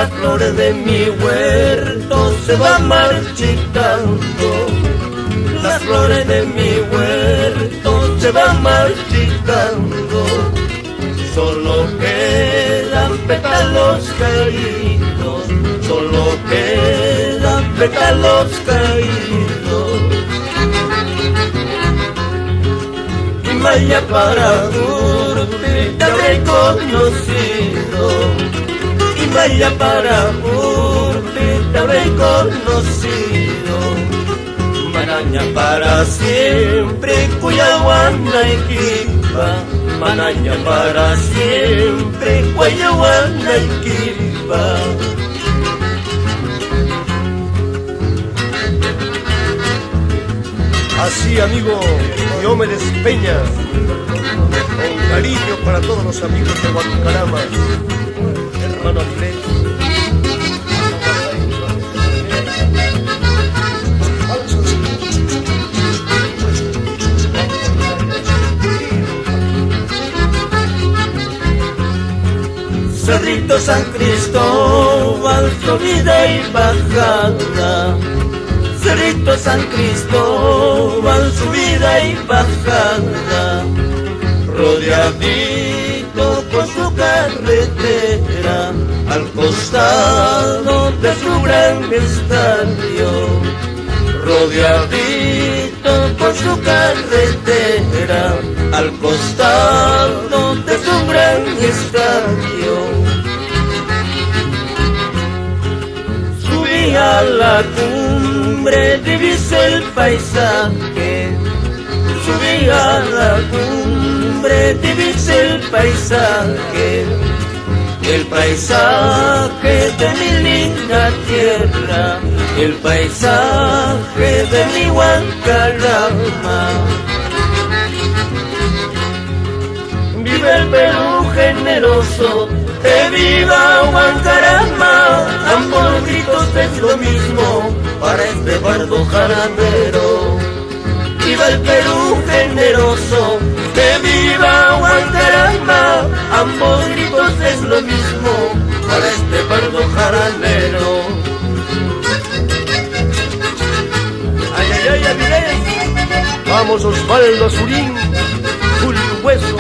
las flores de mi huerto se van marchitando, las flores de mi huerto se van marchitando, solo quedan pétalos caídos, solo quedan pétalos caídos. Y vaya para Urbi te habré conocido, y vaya para Urbi te habré conocido. Manaña para siempre, Cuyahuanaiquipa, Manaña para siempre, Cuyahuanaiquipa. Así, amigo Diomedes Peña, con cariño para todos los amigos de Guancarama, hermano Avilés. Cerrito San Cristóbal, subida y bajada. Cerrito San Cristóbal, subida y bajada. Rodeadito por su carretera, al costado de su gran estadio. Rodeadito por su carretera, al costado de su gran estadio. Subí a la cumbre, divisé el paisaje. Subí a la cumbre, divisé el paisaje. El paisaje de mi linda tierra, el paisaje de mi Guancarama. Viva el Perú generoso, que viva Guancarama. Ambos gritos es lo mismo para este bardo jaranero. Viva el Perú generoso, que viva Guancarama. Ambos gritos es lo mismo para este bardo jaranero. Ay, ay, ay, Avilés. Vamos, Osvaldo Azurín, Julio Hueso.